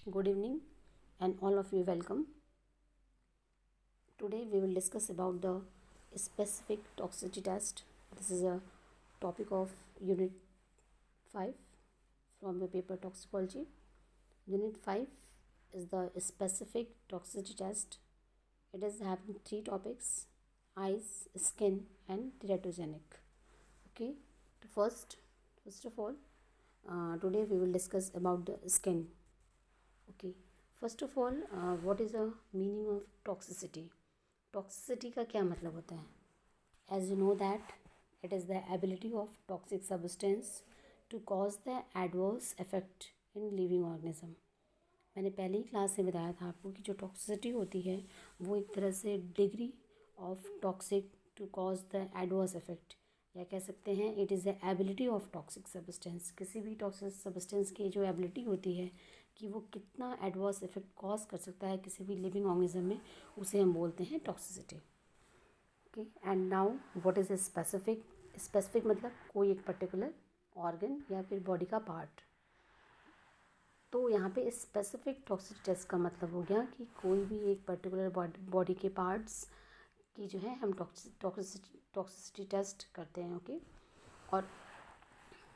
Good evening, and all of you welcome. Today we will discuss about the specific toxicity test. This is a topic of Unit 5 from the paper Toxicology. Unit 5 is the specific toxicity test. It is having three topics: eyes, skin, and teratogenic. Okay, so first of all, today we will discuss about the skin. Okay, first of all, what is the meaning of toxicity? Toxicity का क्या मतलब होता है? As you know that it is the ability of toxic substance to cause the adverse effect in living organism. मैंने पहले ही class में बताया था आपको कि जो टॉक्सिसिटी होती है वो एक तरह से degree of toxic to cause the adverse effect, या कह सकते हैं it is the ability of toxic substance. किसी भी टॉक्सिक सब्सटेंस की जो एबिलिटी होती है कि वो कितना एडवर्स इफेक्ट कॉज कर सकता है किसी भी लिविंग ऑर्गेनिज्म में, उसे हम बोलते हैं toxicity. Okay, and now what is specific? Specific मतलब कोई एक पर्टिकुलर ऑर्गन या फिर बॉडी का पार्ट। तो यहाँ पे स्पेसिफिक टॉक्सिसिटी टेस्ट का मतलब हो गया कि कोई भी एक पर्टिकुलर बॉडी के पार्ट्स की जो है हम टॉक्सिसिटी टेस्ट करते हैं। ओके, और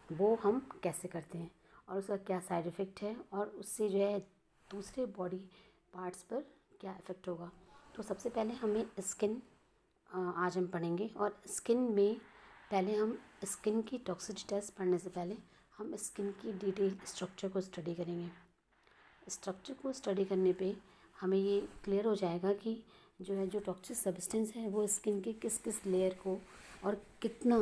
वो हम कैसे करते हैं और उसका क्या साइड इफ़ेक्ट है और उससे जो है दूसरे बॉडी पार्ट्स पर क्या इफ़ेक्ट होगा। तो सबसे पहले हमें स्किन आज हम पढ़ेंगे, और स्किन में पहले हम स्किन की टॉक्सिसिटी टेस्ट पढ़ने से पहले हम स्किन की डिटेल स्ट्रक्चर को स्टडी करेंगे। स्ट्रक्चर को स्टडी करने पे हमें ये क्लियर हो जाएगा कि जो टॉक्सिक सब्सटेंस है वो स्किन के किस किस लेयर को और कितना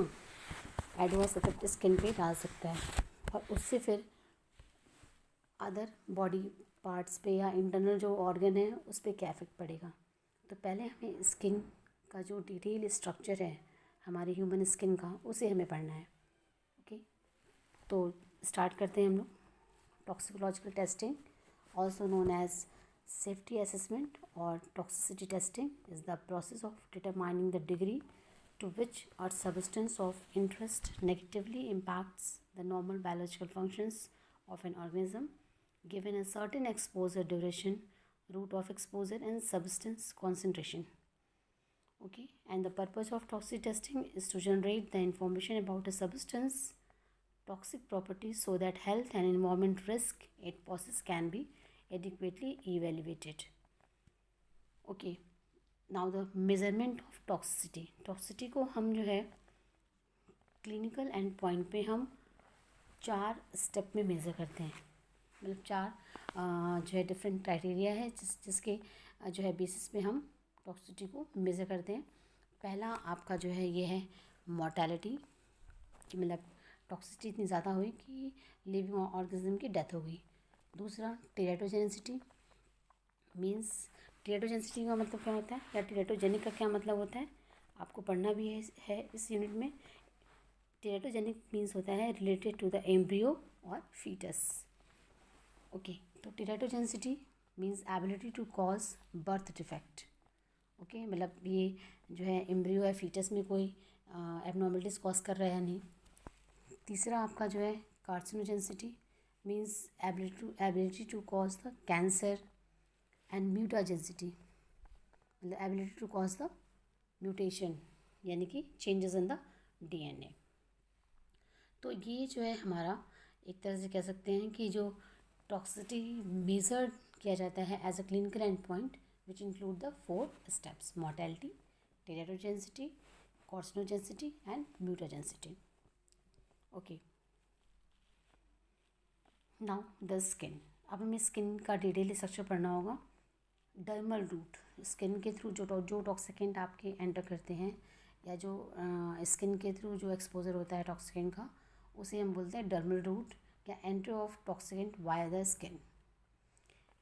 एडवर्स इफेक्ट स्किन पे डाल सकता है, और उससे फिर अदर बॉडी पार्ट्स पे या इंटरनल जो ऑर्गन है उस पर क्या इफेक्ट पड़ेगा। तो पहले हमें स्किन का जो डिटेल स्ट्रक्चर है हमारी ह्यूमन स्किन का, उसे हमें पढ़ना है। ओके, तो स्टार्ट करते हैं हम लोग। Toxicological testing, also known as safety assessment और toxicity testing, is the process of determining the degree to which a substance of interest negatively impacts the normal biological functions of an organism given a certain exposure duration, route of exposure, and substance concentration. Okay, and the purpose of toxic testing is to generate the information about a substance toxic properties so that health and environment risk it poses can be adequately evaluated. Okay, now the measurement of toxicity. Toxicity को हम जो है clinical end point पे हम 4 step में measure करते हैं। मतलब 4 जो है डिफरेंट क्राइटेरिया है जिसके जो है बेसिस पे हम टॉक्सिसिटी को मेज़र करते हैं। पहला आपका जो है ये है मॉर्टेलिटी, कि मतलब टॉक्सिसिटी इतनी ज़्यादा हुई कि लिविंग ऑर्गेनिज्म की डेथ हो गई। दूसरा टेराटोजेनिसिटी, मीन्स टेराटोजेनिसिटी का मतलब क्या होता है, या टेराटोजेनिक का क्या मतलब होता है, आपको पढ़ना भी है इस यूनिट में। टेराटोजेनिक मीन्स होता है रिलेटेड टू द एम्ब्रियो और फीटस। ओके, तो teratogenicity means ability to cause birth defect. Okay, मतलब ये जो है एम्ब्रियो या फीटस में कोई एबनॉर्मलिटीज कॉज कर रहा है या नहीं। तीसरा आपका जो है carcinogenicity, means ability to cause the cancer, and mutagenicity मतलब ability to cause the mutation, यानी कि चेंजेस इन द डीएनए। तो ये जो है हमारा एक तरह से कह सकते हैं कि जो टॉक्सिसिटी मेजर किया जाता है as a clinical end point which include the 4 steps: mortality, teratogenicity, carcinogenicity and mutagenicity. Okay, now the skin. अब हमें स्किन का डिटेल स्ट्रक्चर पढ़ना होगा। डर्मल रूट, स्किन के थ्रू जो टॉक्सिकेंट आपके एंटर करते हैं या जो स्किन के थ्रू जो एक्सपोजर होता है टॉक्सिकेंट का, उसे हम बोलते हैं डर्मल रूट या entry of toxicant via the skin.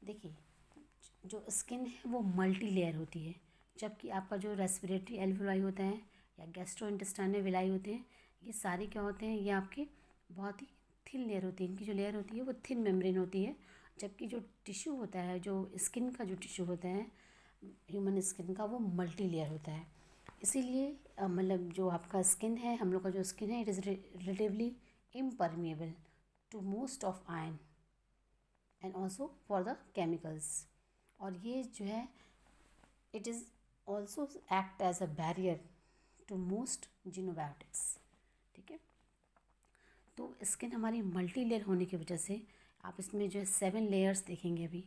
देखिए, जो स्किन है वो मल्टी लेयर होती है, जबकि आपका जो रेस्पिरेटरी एल्वेओलाई होता है या गैस्ट्रोइंटेस्टाइनल विलाई होते हैं, ये सारे क्या होते हैं, ये आपके बहुत ही थिन लेयर होती है। इनकी जो लेयर होती है वो थिन मेम्ब्रेन होती है, जबकि जो टिश्यू होता है, जो स्किन का जो टिश्यू होता है ह्यूमन स्किन का, वो मल्टी लेयर होता है। इसीलिए मतलब जो आपका स्किन है, हम लोग का जो स्किन है, it is relatively impermeable to most of iron. And also for the chemicals. और ये जो है it is also act as a barrier to most xenobiotics. ठीक है, तो स्किन हमारी मल्टी लेयर होने की वजह से आप इसमें जो है 7 लेयर्स देखेंगे अभी।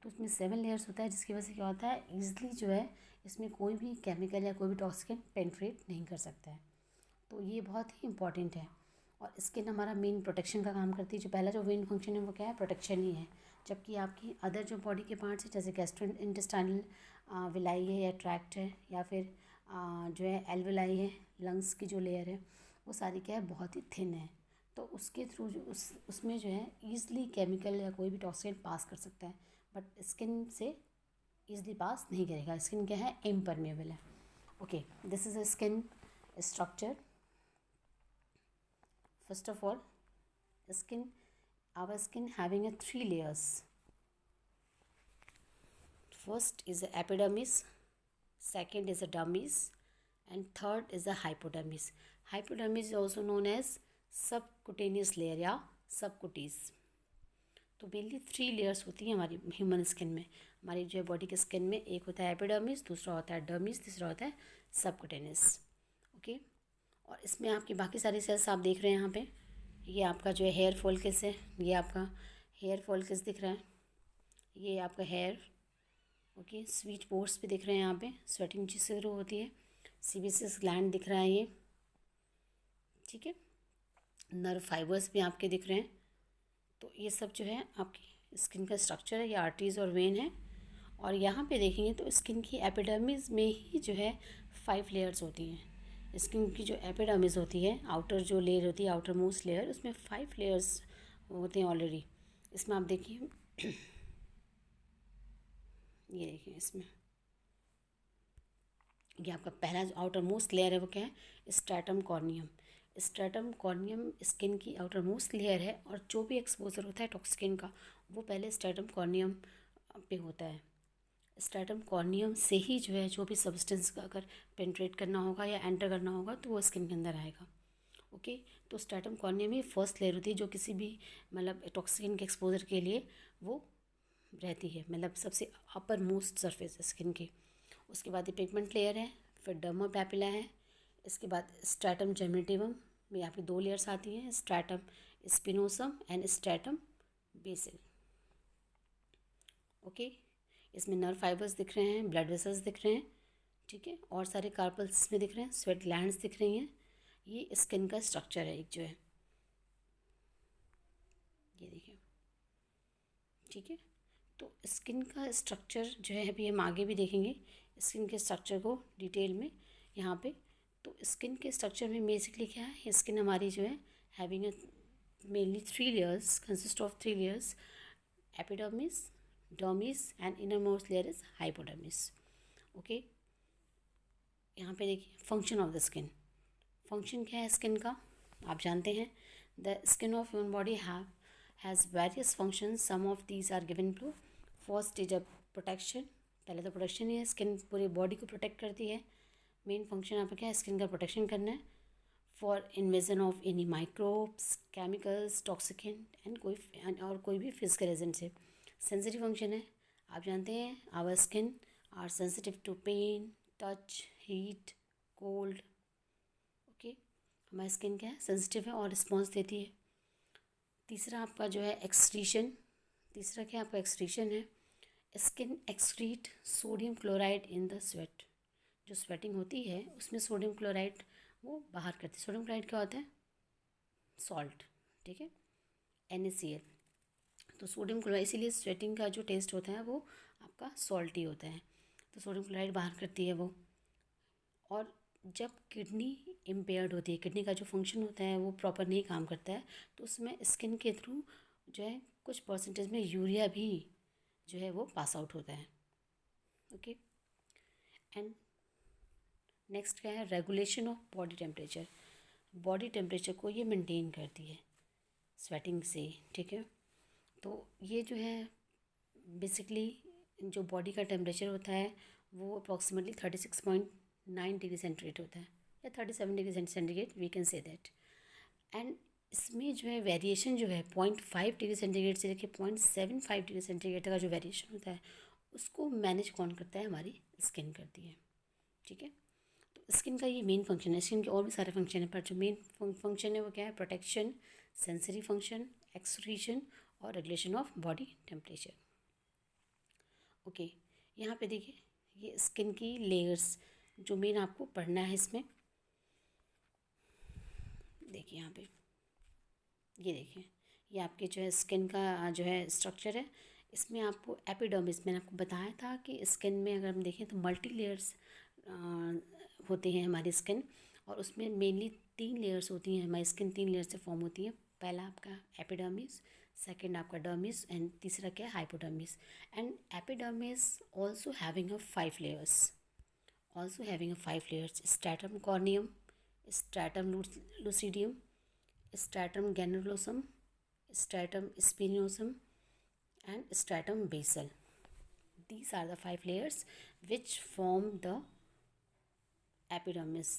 तो इसमें 7 लेयर्स होता है, जिसकी वजह से क्या होता है, ईजिली जो है इसमें कोई भी केमिकल या कोई भी टॉक्सिन पेनिट्रेट नहीं कर सकता है। तो ये बहुत ही इंपॉर्टेंट है। और स्किन हमारा मेन प्रोटेक्शन का काम करती है। जो पहला जो मेन फंक्शन है वो क्या है, प्रोटेक्शन ही है। जबकि आपकी अदर जो बॉडी के पार्ट्स हैं, जैसे गैस्ट्रो इंटेस्टाइनल विलाई है या ट्रैक्ट है, या फिर जो है एल्वेलाई है, लंग्स की जो लेयर है, वो सारी क्या है, बहुत ही थिन है। तो उसके थ्रू जो उसमें जो है ईज़िली केमिकल या कोई भी टॉक्सिन पास कर सकता है, बट स्किन से ईज़िली पास नहीं करेगा। स्किन क्या है, इम्परमेबल है। Okay, this is a skin structure. First of all, our skin having a 3 layers. First is the epidermis, second is the dermis, and third is the hypodermis. Hypodermis is also known as subcutaneous layer या subcutis. तो mainly 3 layers होती हैं हमारी human skin में। हमारी जो है body के स्किन में एक होता है एपिडर्मिस, दूसरा होता है डर्मिस, तीसरा होता है सबकुटेनियस। ओके, और इसमें आपकी बाकी सारी सेल्स आप देख रहे हैं यहाँ पे। ये आपका जो है हेयर फॉलिकल्स है, ये आपका हेयर फॉलिकल्स दिख रहा है, ये आपका हेयर। ओके, स्वीट पोर्स भी दिख रहे हैं यहाँ पे, स्वेटिंग जिससे शुरू होती है। सीबेसियस ग्लैंड दिख रहा है ये, ठीक है। नर्व फाइबर्स भी आपके दिख रहे हैं। तो ये सब जो है आपकी स्किन का स्ट्रक्चर है, ये आर्टरीज और वेन है। और यहाँ पे देखेंगे तो स्किन की एपिडर्मिस में ही जो है 5 लेयर्स होती हैं। स्किन की जो एपिडर्मिस होती है, आउटर जो लेयर होती है, आउटर मोस्ट लेयर, उसमें 5 लेयर्स होते हैं ऑलरेडी। इसमें आप देखिए, ये देखिए, इसमें ये आपका पहला जो आउटर मोस्ट लेयर है वो क्या है, stratum corneum. Stratum corneum skin की आउटर मोस्ट लेयर है, और जो भी एक्सपोजर होता है टॉक्सिन का, वो पहले स्ट्रैटम कॉर्नियम पे होता है। स्ट्रैटम कॉर्नियम से ही जो है जो भी सब्सटेंस का अगर पेनिट्रेट करना होगा या एंटर करना होगा तो वो स्किन के अंदर आएगा। ओके, तो स्ट्रैटम कॉर्नियम ही फर्स्ट लेयर होती है जो किसी भी मतलब टॉक्सिन के एक्सपोजर के लिए वो रहती है, मतलब सबसे अपर मोस्ट सरफेस स्किन की। उसके बाद ये पिगमेंट लेयर है, फिर डर्मा पैपिला है, इसके बाद स्ट्रैटम जेमिटिवम में आपकी 2 लेयर्स आती हैं, stratum spinosum and stratum basal. Okay, इसमें नर्व फाइबर्स दिख रहे हैं, ब्लड वेसल्स दिख रहे हैं, ठीक है, और सारे कार्पल्स इसमें दिख रहे हैं, स्वेट ग्लैंड्स दिख रही हैं। ये स्किन का स्ट्रक्चर है एक जो है, ये देखिए, ठीक है। तो स्किन का स्ट्रक्चर जो है अभी हम आगे भी देखेंगे स्किन के स्ट्रक्चर को डिटेल में यहाँ पे। तो स्किन के स्ट्रक्चर में बेसिकली क्या है, स्किन हमारी जो है having mainly 3 layers, consist of 3 layers, epidermis, dermis and innermost layer is hypodermis. Okay, यहाँ पे देखिए function of the skin. Function क्या है स्किन का, आप जानते हैं, the skin of human body has various functions, some of these are given below. First is a protection, पहले तो प्रोटेक्शन ही है, स्किन पूरी बॉडी को प्रोटेक्ट करती है। मेन फंक्शन यहाँ पे क्या है, स्किन का प्रोटेक्शन करना है for invasion of any microbes, chemicals, toxicant and कोई भी फिजिकल एजेंट से। सेंसिटिव फंक्शन है, आप जानते हैं, our skin are sensitive to pain, touch, heat, cold. Okay, हमारी स्किन क्या है, सेंसिटिव है और रिस्पॉन्स देती है। तीसरा आपका जो है एक्सक्रीशन, तीसरा क्या आपका एक्सक्रीशन है, skin excrete sodium chloride in the sweat. जो स्वेटिंग होती है उसमें सोडियम क्लोराइड वो बाहर करती है। सोडियम क्लोराइड क्या होता है, सॉल्ट, ठीक है, NaCl। तो सोडियम क्लोराइड, इसीलिए स्वेटिंग का जो टेस्ट होता है वो आपका सॉल्टी होता है। तो सोडियम क्लोराइड बाहर करती है वो। और जब किडनी इम्पेयर्ड होती है, किडनी का जो फंक्शन होता है वो प्रॉपर नहीं काम करता है, तो उसमें स्किन के थ्रू जो है कुछ परसेंटेज में यूरिया भी जो है वो पास आउट होता है। ओके, एंड नेक्स्ट क्या है, regulation of body temperature. Body temperature को ये मेंटेन करती है स्वेटिंग से, ठीक है। तो ये जो है बेसिकली जो बॉडी का टेम्परेचर होता है वो अप्रॉक्सीमेटली 36.9 डिग्री सेंटीग्रेड होता है, या 37 degree centigrade, we can say that. And इसमें जो है वेरिएशन जो है 0.5 डिग्री सेंटीग्रेड से लेकर 0.75 डिग्री सेंटीग्रेड का जो वेरिएशन होता है उसको मैनेज कौन करता है, हमारी स्किन करती है। ठीक है, तो स्किन का ये मेन फंक्शन है। स्किन के और भी सारे फंक्शन है, पर जो मेन फंक्शन है वो क्या है, प्रोटेक्शन, सेंसरी फंक्शन, एक्सक्रीशन और regulation of body temperature. Okay, यहाँ पे देखिए ये स्किन की लेयर्स जो मेन आपको पढ़ना है इसमें। देखिए यहाँ पे ये देखिए, ये आपके जो है स्किन का जो है स्ट्रक्चर है। इसमें आपको एपिडर्मिस, मैंने आपको बताया था कि स्किन में अगर हम देखें तो मल्टी लेयर्स होते हैं हमारी स्किन, और उसमें मेनली 3 लेयर्स होती हैं। हमारी स्किन 3 लेयर से फॉर्म होती है। पहला आपका एपिडर्मिस, सेकंड आपका डर्मिस एंड तीसरा क्या है, hypodermis. And epidermis also having a 5 layers, stratum corneum, stratum lucidum, stratum granulosum, stratum spinosum and stratum basal. These are the 5 layers which form the epidermis.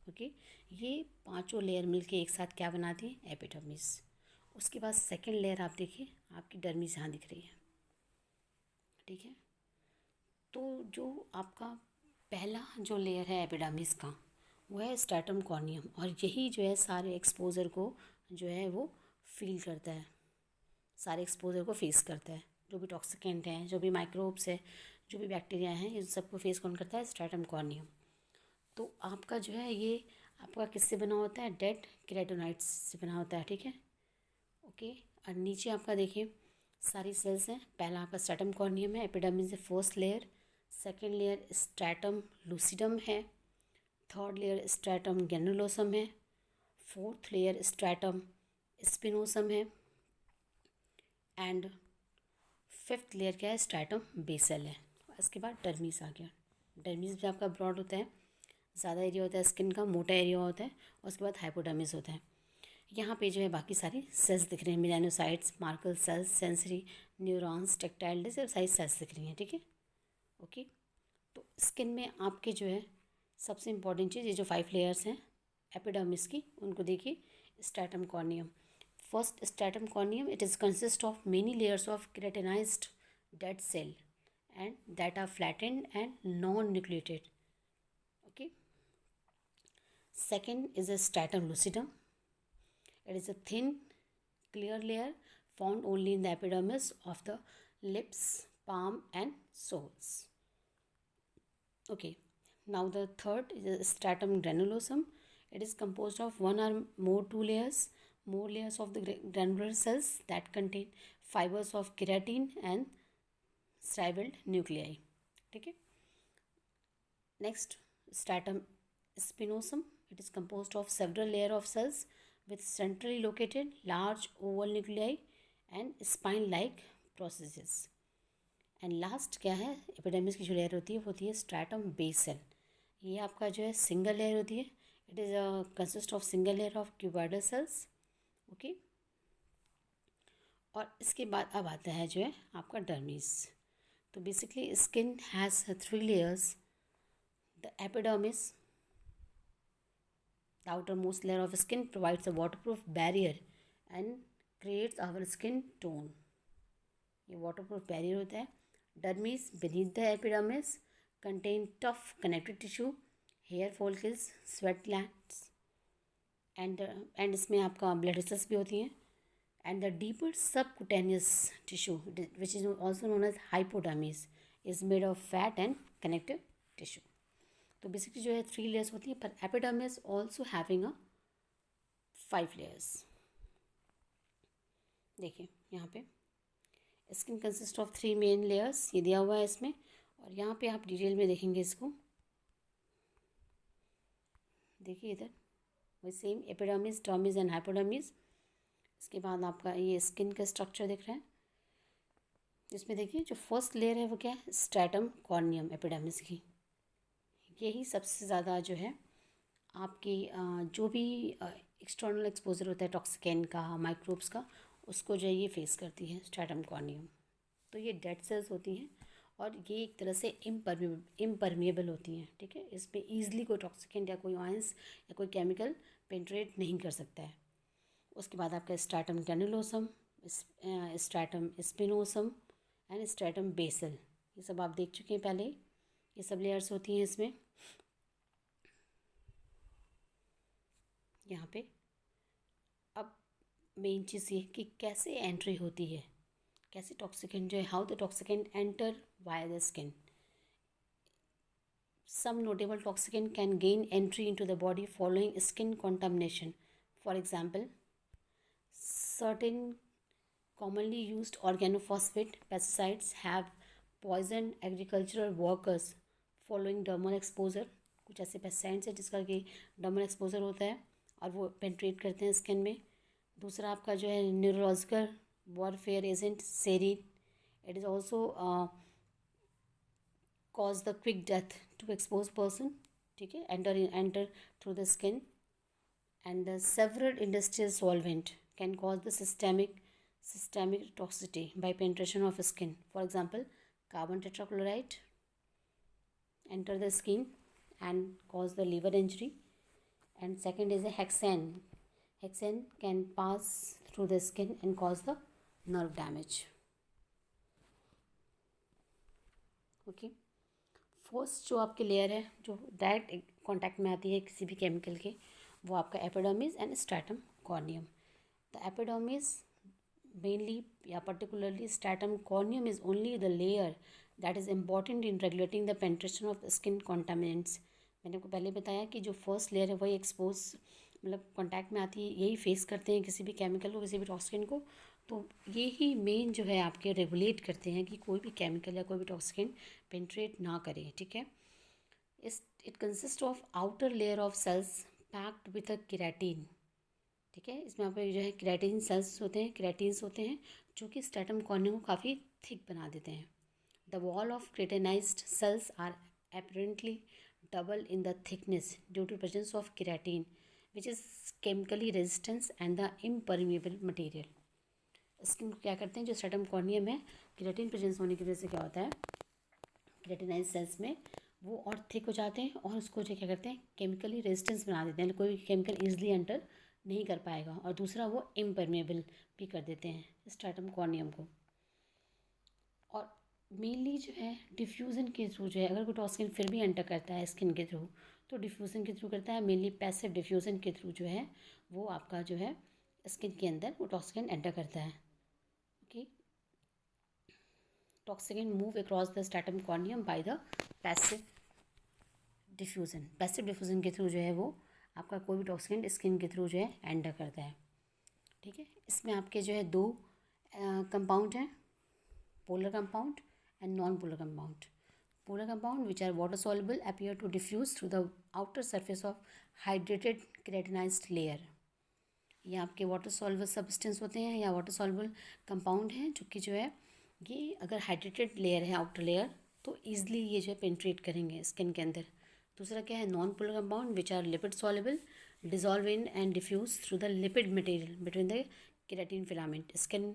Okay, ये पांचों layer मिलके एक साथ क्या बनाती है, एपिडर्मिस। उसके बाद सेकंड लेयर आप देखिए, आपकी डर्मिस यहाँ दिख रही है। ठीक है, तो जो आपका पहला जो लेयर है एपिडर्मिस का वो है स्ट्रैटम कॉर्नियम, और यही जो है सारे एक्सपोजर को जो है वो फील करता है, सारे एक्सपोजर को फेस करता है। जो भी टॉक्सिकेंट हैं, जो भी माइक्रोब्स है, जो भी बैक्टीरिया हैं, इन सबको फेस कौन करता है, स्ट्रैटम कॉर्नियम। तो आपका जो है ये आपका किससे बना होता है, डेड केराटिनोइड्स से बना होता है। ठीक है, ओके। और नीचे आपका देखिए सारी सेल्स हैं। पहला आपका स्ट्रैटम कॉर्नियम है, एपिडर्मिस है first layer, second layer stratum lucidum है, थर्ड लेयर स्ट्रैटम ग्रैनुलोसम है, फोर्थ लेयर स्ट्रैटम स्पिनोसम है, एंड फिफ्थ लेयर क्या है, स्ट्रैटम बेसल है। इसके बाद डर्मिस आ गया। डर्मिस भी आपका ब्रॉड होता है, ज़्यादा एरिया होता है स्किन का, मोटा एरिया होता है। और उसके बाद हाइपोडर्मिस होता है। यहाँ पे जो है बाकी सारी सेल्स दिख रहे हैं, melanocytes, Merkel cells, sensory, neurons, tactile, सब सारी सेल्स दिख रही हैं। ठीक है, ओके। तो स्किन में आपके जो है सबसे इम्पॉर्टेंट चीज़, ये जो 5 लेयर्स हैं एपिडर्मिस की, उनको देखिए। Stratum corneum, first stratum corneum, it is consist of many layers of keratinised dead cell and that are flattened and non-nucleated. Okay. Second is a stratum lucidum. It is a thin, clear layer found only in the epidermis of the lips, palm, and soles. Okay. Now the third is a stratum granulosum. It is composed of one or more layers of the granular cells that contain fibers of keratin and shrivelled nuclei. ठीक है, next stratum spinosum, it is composed of several layer of cells with centrally located large oval nuclei and spine like processes. And last क्या है, epidermis की जो layer होती है stratum basal. ये आपका जो है सिंगल लेयर होती है। It is consist of single layer of cuboidal cells. Okay, और इसके बाद अब आता है जो है आपका डर्मिस। तो basically skin has 3 layers. The epidermis, the outermost layer of skin, provides a waterproof barrier and creates our skin tone. ये waterproof barrier होता है. Dermis beneath the epidermis contain tough connective tissue, hair follicles, sweat glands, and इसमें आपका blood vessels भी होती हैं. And the deeper subcutaneous tissue, which is also known as hypodermis, is made of fat and connective tissue. तो basically जो है 3 layers होती हैं, पर epidermis also having a 5 layers. देखिए यहाँ पे skin consist of 3 main layers, ये दिया हुआ है इसमें, और यहाँ पे आप डिटेल में देखेंगे इसको। देखिए इधर वही same epidermis, dermis and hypodermis. इसके बाद आपका ये स्किन का स्ट्रक्चर दिख रहा है, जिसमें देखिए जो फर्स्ट लेयर है वो क्या है, स्ट्रैटम कॉर्नियम एपिडर्मिस की। यही सबसे ज़्यादा जो है आपकी जो भी एक्सटर्नल एक्सपोजर होता है टॉक्सिकेन का, माइक्रोब्स का, उसको जो है ये फेस करती है स्ट्रैटम कॉर्नियम। तो ये डेड सेल्स होती हैं और ये एक तरह से इम्परमिएबल होती हैं। ठीक है, इसमें ईजिली कोई टॉक्सिकेंट या कोई आयंस या कोई केमिकल पेंट्रेट नहीं कर सकता है। उसके बाद आपका stratum granulosum, stratum spinosum and stratum basal, ये सब आप देख चुके हैं पहले। ये सब लेयर्स होती हैं इसमें। यहाँ पे अब मेन चीज़ ये कि कैसे एंट्री होती है, कैसे टॉक्सिकेंट जो है, how the toxicant enter via the skin. Some notable toxicant can gain entry into the body following skin contamination. For example, certain commonly used organophosphate pesticides have poisoned agricultural workers following dermal exposure. कुछ ऐसे pesticides हैं जिसका कि dermal exposure होता है और वो penetrate करते हैं स्किन में। दूसरा आपका जो है neurological warfare agent serine, it is also cause the quick death to exposed person, ठीक है, enter through the skin. And the several industrial solvent can cause the systemic toxicity by penetration of skin. For example, carbon tetrachloride enter the skin and cause the liver injury. And second is a hexane can pass through the skin and cause the nerve damage. Okay. First जो आपकी layer है जो direct contact में आती है किसी भी chemical के, वो आपका epidermis and stratum corneum. The epidermis mainly या particularly stratum corneum is only the layer that is important in regulating the penetration of skin contaminants. मैंने आपको पहले बताया कि जो फर्स्ट लेयर है वही एक्सपोज मतलब कॉन्टैक्ट में आती है, यही फेस करते हैं किसी भी केमिकल को, किसी भी टॉक्सिन को। तो ये ही मेन जो है आपके रेगुलेट करते हैं कि कोई भी केमिकल या कोई भी टॉक्सिन पेंट्रेट ना करे, ठीक है। It consist of outer layer of cells packed with a keratin, ठीक है। इसमें आप जो है केराटिन सेल्स होते हैं, केराटिन्स होते हैं जो कि स्ट्रैटम कॉर्नियम को काफ़ी थिक बना देते हैं। The wall of keratinised cells are apparently double in the thickness due to presence of keratin, which is chemically resistant and the impermeable material. Skin को क्या करते हैं, जो स्ट्रैटम कॉर्नियम है, केराटिन प्रेजेंस होने की वजह से क्या होता है, केराटिनाइज सेल्स में वो और थिक हो जाते हैं और उसको जो क्या करते हैं केमिकली रेजिस्टेंस बना देते हैं, कोई भी केमिकल ईजिली एंटर नहीं कर पाएगा। और दूसरा वो इम्परमेबल भी कर देते हैं स्ट्रैटम कॉर्नियम को। और मेनली जो है डिफ्यूज़न के थ्रू जो है, अगर कोई टॉक्सिन फिर भी एंटर करता है स्किन के थ्रू तो डिफ्यूज़न के थ्रू करता है, मेनली पैसिव डिफ्यूज़न के थ्रू जो है वो आपका जो है स्किन के अंदर वो टॉक्सिन एंटर करता है। Okay, toxin move across the stratum corneum by the passive diffusion. Passive diffusion के थ्रू जो है वो आपका कोई भी टॉक्सिन स्किन के थ्रू जो है एंटर करता है, ठीक है। इसमें आपके जो है दो कंपाउंड हैं, polar compound and non-polar compound. Polar compound which are water soluble appear to diffuse through the outer surface of hydrated keratinized layer. ये आपके वाटर सॉल्युबल सब्सटेंस होते हैं या वाटर सॉल्युबल कंपाउंड हैं जो कि जो है ये अगर हाइड्रेटेड लेयर है आउटर लेयर तो ईजिली ये जो है पेंट्रेट करेंगे स्किन के अंदर। दूसरा क्या है, non polar compound which are lipid soluble dissolve in and diffuse through the lipid material between the keratin filament. Skin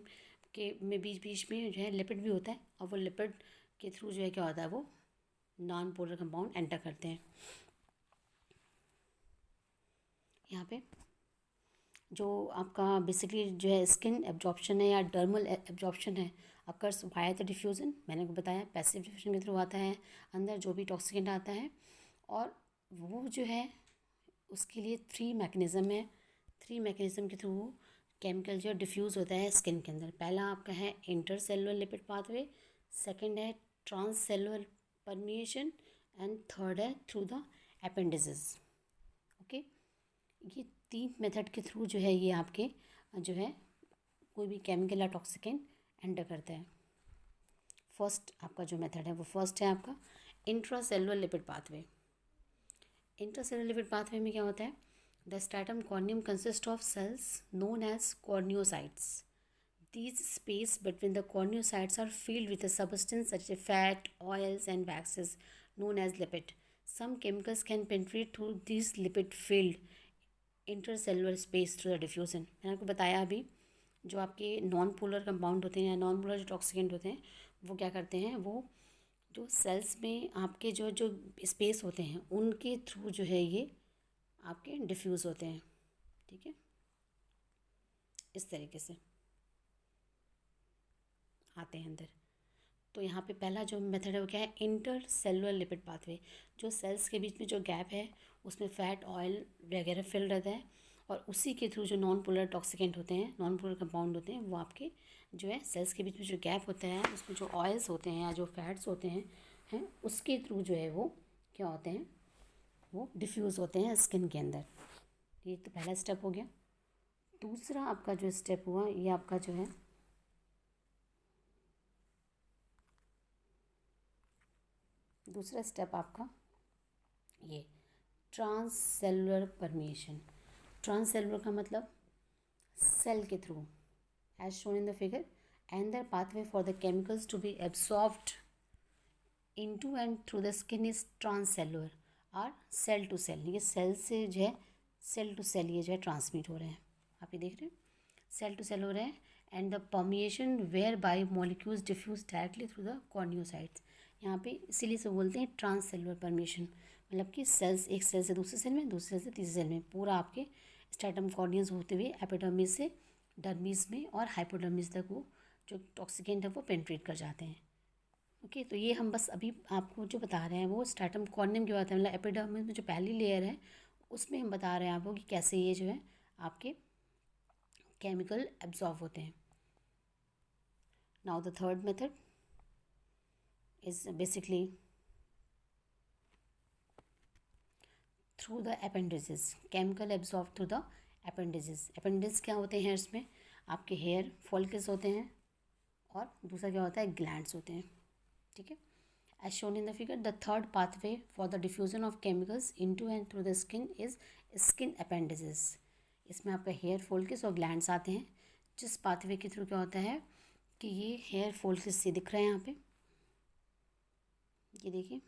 के में बीच बीच में जो है लिपिड भी होता है और वो लिपिड के थ्रू जो है क्या होता है वो नॉन पोलर कंपाउंड एंटर करते हैं। यहाँ पे जो आपका बेसिकली जो है स्किन एब्जॉर्प्शन है या डर्मल एब्जॉर्प्शन है अकर्स वाया द डिफ्यूज़न, मैंने को बताया पैसिव डिफ्यूजन के थ्रू आता है अंदर जो भी टॉक्सिकेंट आता है। और वो जो है उसके लिए 3 मैकेनिज़्म है, 3 मैकेनिज़्म के थ्रू केमिकल जो डिफ्यूज़ होता है स्किन के अंदर। पहला आपका है इंटरसेलुलर लिपिड पाथवे, सेकंड है ट्रांससेलुलर परमिएशन एंड थर्ड है थ्रू द एपेंडिसेस। ओके, ये 3 मेथड के थ्रू जो है ये आपके जो है कोई भी केमिकल या टॉक्सिकेंट एंटर करता है। फर्स्ट आपका जो मेथड है वो फर्स्ट है आपका intracellular lipid pathway. Intracellular lipid pathway में क्या होता है, the stratum corneum consists of cells known as corneocytes. These space between the corneocytes are filled with a substance such as fat, oils and waxes known as lipid. Some chemicals can penetrate through these lipid-filled intercellular space through the diffusion. मैंने आपको बताया अभी जो आपके non polar compound होते हैं या non polar जो टॉक्सिकेंट होते हैं वो क्या करते हैं, वो जो सेल्स में आपके जो जो स्पेस होते हैं उनके थ्रू जो है ये आपके डिफ्यूज़ होते हैं, ठीक है। इस तरीके से आते हैं अंदर। तो यहाँ पे पहला जो मेथड है वो क्या है, इंटर सेलुलर लिपिड पाथवे। जो सेल्स के बीच में जो गैप है उसमें फैट ऑयल वगैरह फिल रहता है, और उसी के थ्रू जो नॉन पोलर टॉक्सिकेंट होते हैं, नॉन पोलर कंपाउंड होते हैं, वो आपके जो है सेल्स के बीच में जो गैप होता है उसमें जो ऑयल्स होते हैं या जो फैट्स होते हैं उसके थ्रू जो है वो क्या होते हैं, वो डिफ्यूज़ होते हैं स्किन के अंदर। ये तो पहला स्टेप हो गया। दूसरा आपका जो स्टेप हुआ ये आपका जो है दूसरा स्टेप आपका ये ट्रांससेलुलर परमिएशन। ट्रांससेलुलर का मतलब सेल के through, as shown in the figure, another pathway for the chemicals to be absorbed into and through the skin is transcellular और सेल टू सेल। ये सेल से जो है सेल टू सेल ये जो है ट्रांसमिट हो रहे हैं, आप ये देख रहे हैं सेल टू सेल हो रहे हैं। And the permeation whereby molecules diffuse directly through the corneocytes. यहाँ पे इसीलिए से बोलते हैं ट्रांससेलुलर परमिएशन, मतलब कि सेल्स एक सेल से दूसरे सेल में, दूसरे सेल से तीसरे सेल में, पूरा आपके स्ट्रैटम कॉर्नियस होते हुए एपिडर्मिस से डर्मिस में और हाइपोडर्मिस तक वो जो टॉक्सिकेंट है वो पेंट्रेट कर जाते हैं। ओके, तो ये हम बस अभी आपको जो बता रहे हैं वो स्ट्रैटम कॉर्नियम क्या होता है, मतलब एपिडर्मिस में जो पहली लेयर है उसमें हम बता रहे हैं आपको कि कैसे ये जो है आपके केमिकल एब्जॉर्ब होते हैं। Now the third method is basically through the appendices, chemical absorb through the appendices. Appendix क्या होते हैं, इसमें आपके हेयर फॉलिकल्स होते हैं और दूसरा क्या होता है, ग्लैंड्स होते हैं। ठीक है, as shown in the figure, the third pathway for the diffusion of chemicals into and through the skin is skin appendages। इसमें आपका हेयर फॉलिकल्स और ग्लैंड्स आते हैं, जिस पाथवे के थ्रू क्या होता है कि ये हेयर फॉलिकल्स से दिख रहे हैं यहाँ पे, ये देखिए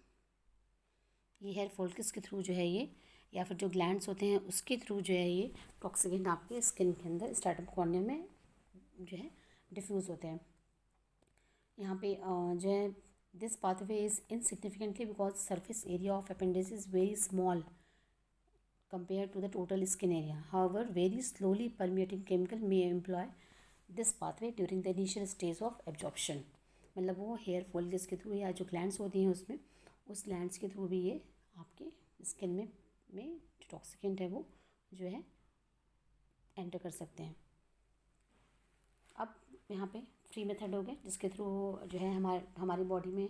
ये हेयर फॉलिकल्स के थ्रू जो है ये, या फिर जो ग्लैंड्स होते हैं उसके थ्रू जो है ये टॉक्सिकेंट आपके स्किन के अंदर स्ट्रैटम कॉर्नियम में जो है डिफ्यूज़ होते हैं। यहाँ पे जो है this pathway is insignificantly because surface area of appendage is very small compared to the total skin area. However, very slowly permeating chemical may employ this pathway during the initial stage of absorption। मतलब वो hair follicles के through या जो glands होती हैं उसमें, उस glands के थ्रू भी ये आपके स्किन में जो टॉक्सिकेंट है वो जो है एंटर कर सकते हैं। अब यहाँ पे फ्री मेथड हो गया जिसके थ्रू जो है हमारी बॉडी में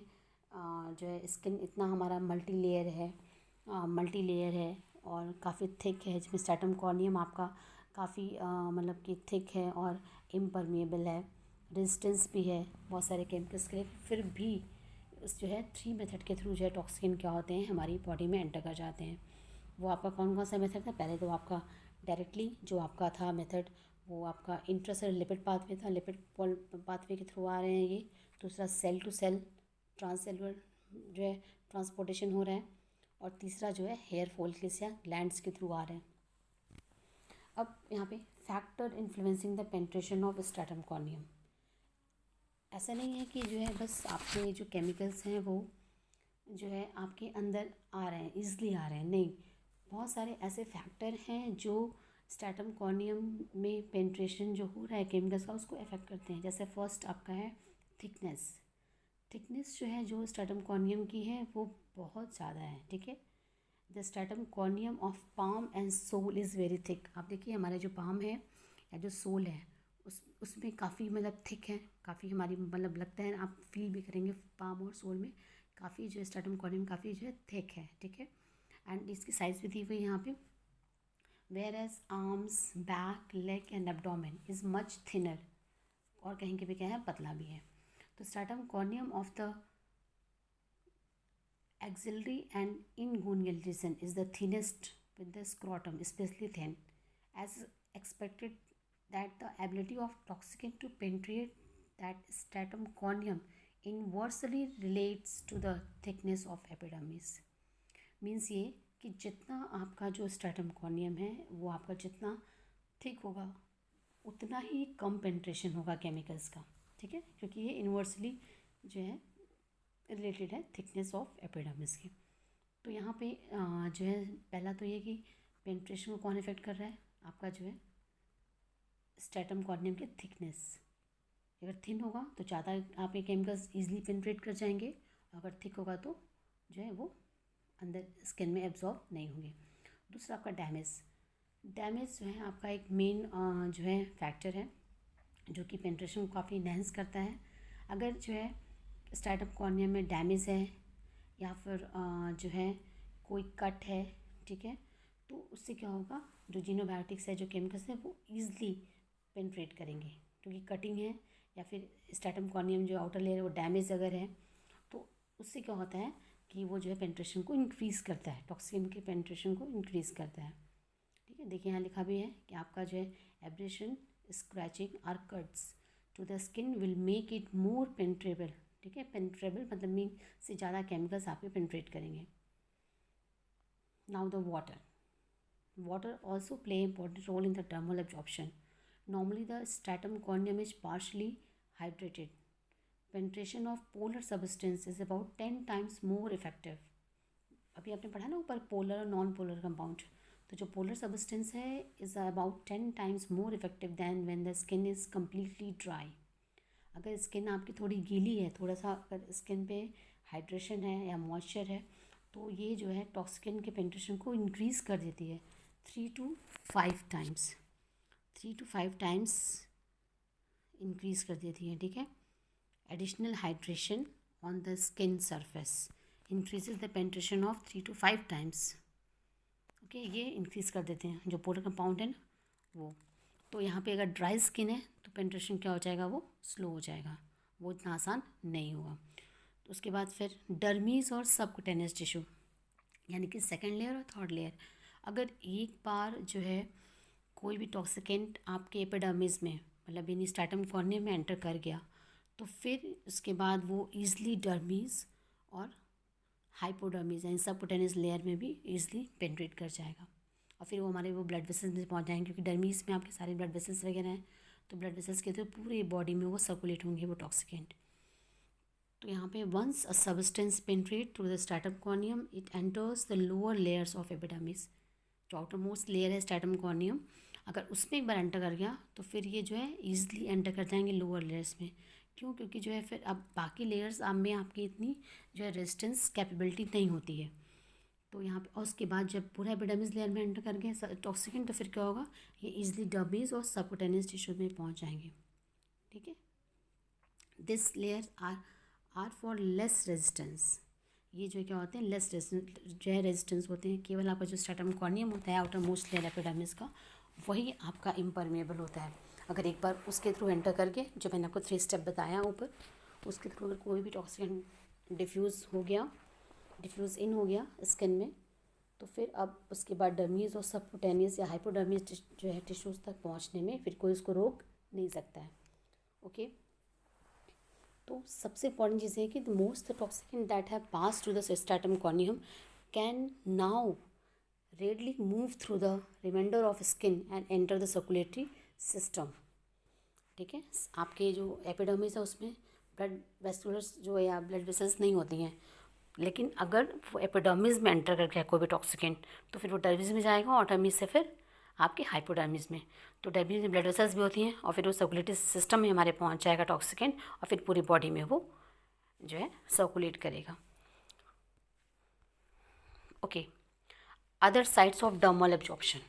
जो है स्किन इतना हमारा मल्टी लेयर है और काफ़ी थिक है, जिसमें स्ट्रैटम कॉर्नियम आपका काफ़ी मतलब कि थिक है और इम्परमिएबल है, रेजिस्टेंस भी है बहुत सारे केमिकल्स के लिए। फिर भी उस जो है थ्री मेथड के थ्रू जो है टॉक्सिन क्या होते हैं हमारी बॉडी में एंटर कर जाते हैं। वो आपका कौन कौन सा मेथड था, पहले तो आपका डायरेक्टली जो आपका था मेथड वो आपका इंट्रासेलुलर लिपिड पाथवे था, लिपिड पाथवे के थ्रू आ रहे हैं ये। दूसरा सेल टू सेल ट्रांससेलुलर जो है ट्रांसपोर्टेशन हो रहा है, और तीसरा जो है हेयर फॉलिकल्स या ग्लैंड्स के थ्रू आ रहे हैं। अब यहाँ पे factor influencing the penetration of stratum corneum. ऐसा नहीं है कि जो है बस आपके जो केमिकल्स हैं वो जो है आपके अंदर आ रहे हैं, ईजिली आ रहे हैं, नहीं, बहुत सारे ऐसे फैक्टर हैं जो स्ट्रैटम कॉर्नियम में पेंट्रेशन जो हो रहा है केमिकल्स का उसको अफेक्ट करते हैं। जैसे फर्स्ट आपका है थिकनेस जो है जो स्ट्रैटम कॉर्नियम की है वो बहुत ज़्यादा है। ठीक है, the stratum corneum of palm and sole is very thick. आप देखिए हमारा जो पाम है या जो सोल है उसमें काफ़ी मतलब थिक है, काफ़ी हमारी मतलब लगता है, आप फील भी करेंगे पाम और सोल में काफ़ी जो स्ट्रैटम कॉर्नियम काफ़ी जो है थिक है। ठीक है, एंड इसकी साइज़ भी दी हुई है यहाँ पे। Whereas arms, back, leg and abdomen is much thinner, और कहीं के भी क्या है पतला भी है। तो stratum corneum of the axillary and inguinal region is the thinnest with the scrotum especially thin, as expected that the ability of toxicant to penetrate that stratum corneum inversely relates to the thickness of epidermis। Means ये कि जितना आपका जो stratum corneum है वो आपका जितना thick होगा उतना ही कम पेंट्रेशन होगा केमिकल्स का। ठीक है, क्योंकि ये इन्वर्सली जो है रिलेटेड है थिकनेस ऑफ एपिडर्मिस की। तो यहाँ पे जो है पहला तो ये कि पेंट्रेशन को कौन इफेक्ट कर रहा है, आपका जो है स्ट्रैटम कॉर्नियम की थिकनेस। अगर थिन होगा तो ज़्यादा आप ये केमिकल्स ईजिली पेनिट्रेट कर जाएंगे, अगर थिक होगा तो जो है वो अंदर स्किन में एब्जॉर्ब नहीं होंगे। दूसरा आपका डैमेज जो है आपका एक मेन जो है फैक्टर है जो कि पेनिट्रेशन को काफ़ी इनहेंस करता है। अगर जो है स्ट्रैटम कॉर्नियम में डैमेज है या फिर जो है कोई कट है, ठीक है, तो उससे क्या होगा, जो जीनोबायोटिक्स है, जो केमिकल्स हैं, वो ईजिली पेनिट्रेट करेंगे, क्योंकि कटिंग है या फिर स्ट्रैटम कॉर्नियम जो आउटर लेयर है वो डैमेज अगर है तो उससे क्या होता है कि वो जो है पेनिट्रेशन को इंक्रीज़ करता है, टॉक्सिन के पेनिट्रेशन को इंक्रीज़ करता है। ठीक है, देखिए यहाँ लिखा भी है कि आपका जो है एब्रेशन, स्क्रैचिंग और cuts to the skin will make it more penetrable. ठीक है, पेनिट्रेबल मतलब मीन से ज़्यादा केमिकल्स आपके पेनिट्रेट करेंगे। Now the water also play important role in the dermal absorption. Normally the stratum corneum is partially hydrated. Penetration of polar substance is about 10 times more effective. अभी आपने पढ़ा ना ऊपर पोलर और नॉन पोलर कंपाउंड, तो जो polar substance है is about 10 times more effective than when the skin is completely dry. अगर स्किन आपकी थोड़ी गीली है, थोड़ा सा अगर स्किन पे हाइड्रेशन है या मॉइस्चर है, तो ये जो है टॉक्सिन के पेनिट्रेशन को इंक्रीज़ कर देती है 3 to 5 times, 3 to 5 times increase कर देती है। ठीक है, additional hydration on the skin surface increases the penetration of 3 to 5 times. Okay, ये इंक्रीज़ कर देते हैं जो पोलर कंपाउंड है ना वो। तो यहाँ पे अगर ड्राई स्किन है तो पेनिट्रेशन क्या हो जाएगा, वो स्लो हो जाएगा, वो इतना आसान नहीं होगा। तो उसके बाद फिर डर्मीज और सबक्यूटेनियस टिश्यू, यानी कि सेकेंड लेयर और थर्ड लेयर, अगर एक बार जो है कोई भी टॉक्सिकेंट आपके एपिडर्मिस में मतलब यानी स्ट्रैटम कॉर्नियम में एंटर कर गया तो फिर उसके बाद वो ईज़िली डर्मीज और हाइपोडर्मिस यानी सबक्यूटेनियस लेयर में भी ईजिली पेनिट्रेट कर जाएगा और फिर वो हमारे वो ब्लड वेसल्स में पहुंच जाएंगे, क्योंकि डर्मीज में आपके सारे ब्लड वेसल्स वगैरह हैं, तो ब्लड वेसल्स के थ्रू पूरे बॉडी में वो सर्कुलेट होंगे वो टॉक्सिकेंट। तो यहाँ पे once a substance penetrate through the stratum corneum it enters the lower layers of epidermis. जो आउटर मोस्ट लेयर है स्ट्रैटम कॉर्नियम, अगर उसमें एक बार एंटर कर गया तो फिर ये जो है ईजिली एंटर कर जाएंगे लोअर लेयर्स में। क्यों? क्योंकि जो है फिर अब बाकी लेयर्स आप में आपकी इतनी जो है रेजिस्टेंस कैपेबिलिटी नहीं होती है। तो यहाँ पे और उसके बाद जब पूरा एपिडर्मिस लेयर में एंटर कर गए टॉक्सिकेंट, तो फिर क्या होगा, ये ईजिली डर्मिस और सबक्यूटेनियस टिश्यू में पहुँच जाएंगे। ठीक है, this layer are for less resistance. ये जो क्या होते हैं लेस जो है रेजिस्टेंस होते हैं, केवल आपका जो स्ट्रैटम कॉर्नियम होता है आउटर मोस्ट लेयर एपिडर्मिस का, वही आपका इम्परमेबल होता है। अगर एक बार उसके थ्रू एंटर करके, जो मैंने आपको 3 स्टेप बताया ऊपर, उसके थ्रू अगर कोई भी टॉक्सिन डिफ्यूज़ इन हो गया स्किन में, तो फिर अब उसके बाद डर्मीज और सबक्यूटेनियस या हाइपोडर्मिस जो है टिश्यूज़ तक पहुंचने में फिर कोई उसको रोक नहीं सकता है। ओके, तो सबसे इंपॉर्टेंट चीज़ है कि the most toxin that have pass through the stratum corneum can now readily move through the reminder of skin and enter the circulatory system. ठीक है, आपके जो एपिडर्मिस है उसमें ब्लड वेस्कुलर्स जो है या ब्लड वेसल्स नहीं होती हैं, लेकिन अगर वो एपिडर्मिस में एंटर कर गया कोई भी टॉक्सिकेंट तो फिर वो डर्मिस में जाएगा और डर्मिस से फिर आपके हाइपोडर्मिस में। तो डर्मिस में ब्लड वेसल्स भी होती हैं और फिर वो सर्कुलेटरी सिस्टम में हमारे पहुंच जाएगा टॉक्सिकेंट और फिर पूरी बॉडी में वो जो है सर्कुलेट करेगा। Okay, other sides of dermal absorption,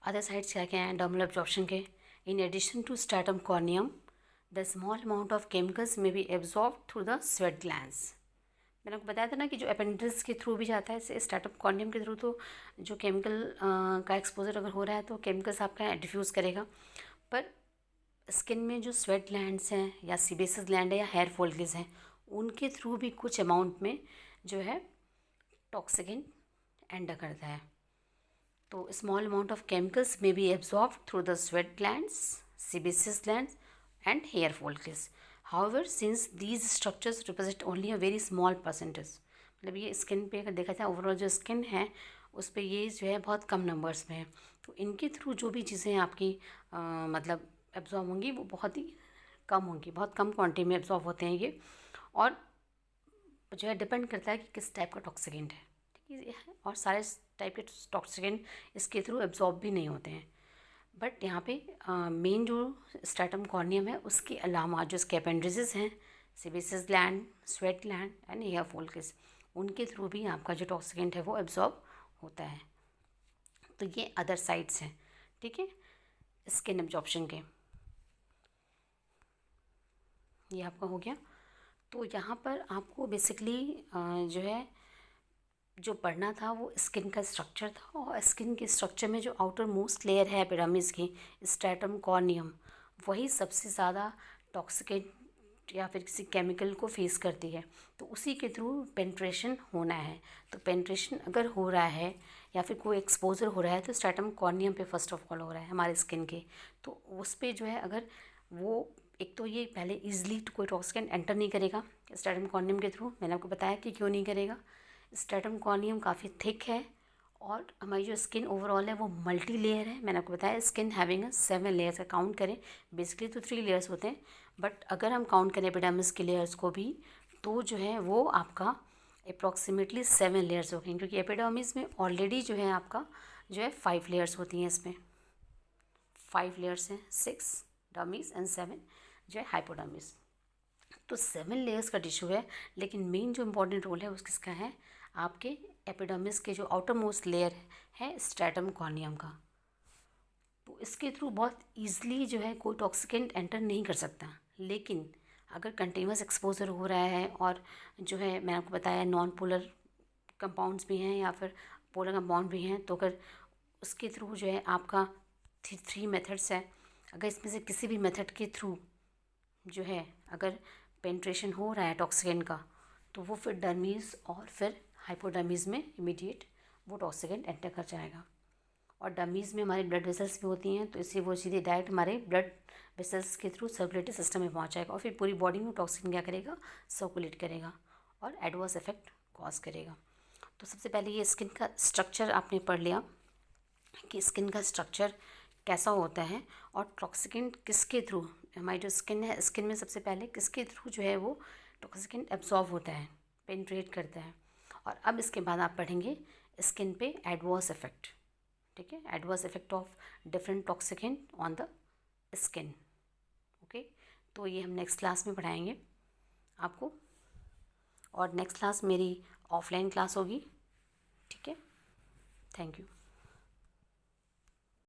other sides क्या क्या हैं डर्मल एब्जॉर्प्शन के? In addition to stratum corneum the small amount of chemicals may be absorb through the sweat glands. मैंने आपको बताया था ना कि जो अपेंडिक्स के थ्रू भी जाता है स्ट्रैटम कॉर्नियम के थ्रू, तो जो केमिकल का एक्सपोजर अगर हो रहा है तो केमिकल्स आपका डिफ्यूज़ करेगा। पर स्किन में जो स्वेट ग्लैंड्स हैं या सीबेसिस ग्लैंड है या हेयर फॉलिकल्स हैं, उनके थ्रू भी कुछ अमाउंट में जो है टॉक्सिन एंटर करता है। तो small amount of chemicals may be absorb through the sweat glands, sebaceous glands and hair follicles. However since these structures represent only a very small percentage, मतलब ये स्किन पे अगर देखा जाए ओवरऑल जो स्किन है उस पर ये जो है बहुत कम नंबर्स में है, तो इनके थ्रू जो भी चीज़ें आपकी मतलब एब्जॉर्ब होंगी वो बहुत ही कम होंगी, बहुत कम क्वांटिटी में एब्जॉर्ब होते हैं ये, और जो है डिपेंड करता है कि किस टाइप का टॉक्सिकेंट है। ठीक है, और सारे टाइप के टॉक्सिकेंट इसके थ्रू एब्जॉर्ब भी नहीं होते हैं। बट यहाँ पे मेन जो स्ट्रैटम कॉर्नियम है उसके अलावा जो इसके अपेंडिसेस हैं, sebaceous gland, sweat gland and hair follicles, उनके थ्रू भी आपका जो टॉक्सिकेंट है वो एब्जॉर्ब होता है। तो ये अदर साइड्स हैं, ठीक है, स्किन एब्जॉर्प्शन के। ये आपका हो गया। तो यहाँ पर आपको बेसिकली जो है जो पढ़ना था वो स्किन का स्ट्रक्चर था, और स्किन के स्ट्रक्चर में जो आउटर मोस्ट लेयर है एपिडर्मिस की, स्ट्रैटम कॉर्नियम, वही सबसे ज़्यादा टॉक्सिकेट या फिर किसी केमिकल को फेस करती है। तो उसी के थ्रू पेंट्रेशन होना है। तो पेंट्रेशन अगर हो रहा है या फिर कोई एक्सपोजर हो रहा है तो स्ट्रैटम कॉर्नियम पे फर्स्ट ऑफ ऑल हो रहा है हमारे स्किन के। तो उस पर जो है अगर वो, एक तो ये पहले ईजिली कोई टॉक्सिकेंट एंटर नहीं करेगा स्ट्रैटम कॉर्नियम के थ्रू। मैंने आपको बताया कि क्यों नहीं करेगा। स्ट्रैटम कॉर्नियम काफ़ी थिक है, और हमारी जो स्किन ओवरऑल है वो मल्टी लेयर है। मैंने आपको बताया स्किन हैविंग 7 लेयर्स का काउंट करें, बेसिकली तो 3 लेयर्स होते हैं, बट अगर हम काउंट करें एपिडर्मिस के लेयर्स को भी तो जो है वो आपका अप्रॉक्सीमेटली 7 लेयर्स हो गए, क्योंकि एपिडर्मिस में ऑलरेडी जो है आपका जो है 5 लेयर्स होती हैं। इसमें 5 लेयर्स हैं, 6 डर्मिस एंड 7 जो है हाइपोडर्मिस। तो 7 लेयर्स का टिश्यू है, लेकिन मेन जो इम्पोर्टेंट रोल है वो किसका है, आपके एपिडर्मिस के जो आउटर मोस्ट लेयर है स्ट्रैटम कॉर्नियम का। तो इसके थ्रू बहुत ईजिली जो है कोई टॉक्सिकेंट एंटर नहीं कर सकता। लेकिन अगर कंटिन्यूस एक्सपोजर हो रहा है और जो है मैंने आपको बताया नॉन पोलर कंपाउंड्स भी हैं या फिर पोलर कंपाउंड भी हैं, तो अगर उसके थ्रू जो है आपका 3 मेथड्स है, अगर इसमें से किसी भी मेथड के थ्रू जो है अगर पेंट्रेशन हो रहा है टॉक्सिकेंट का, तो वो फिर डर्मीज और फिर हाइपोडर्मीज में इमीडिएट वो टॉक्सिकेंट एंटर कर जाएगा। और डर्मीज में हमारे ब्लड वेसल्स भी होती हैं, तो इससे वो सीधे डायरेक्ट हमारे ब्लड वेसल्स के थ्रू सर्कुलेटरी सिस्टम में पहुंच जाएगा और फिर पूरी बॉडी में टॉक्सिन क्या करेगा, सर्कुलेट करेगा और एडवर्स इफेक्ट कॉज करेगा। तो सबसे पहले ये स्किन का स्ट्रक्चर आपने पढ़ लिया कि स्किन का स्ट्रक्चर कैसा होता है और टॉक्सिकेंट किसके थ्रू, हमारी जो स्किन है, स्किन में सबसे पहले किसके थ्रू जो है वो टॉक्सिकेंट एब्जॉर्ब होता है, पेनिट्रेट करता है। और अब इसके बाद आप पढ़ेंगे स्किन पे एडवर्स इफेक्ट, ठीक है, adverse effect of different toxicant on the skin. Okay, तो ये हम नेक्स्ट क्लास में पढ़ाएंगे आपको, और नेक्स्ट क्लास मेरी ऑफलाइन क्लास होगी, ठीक है। Thank you.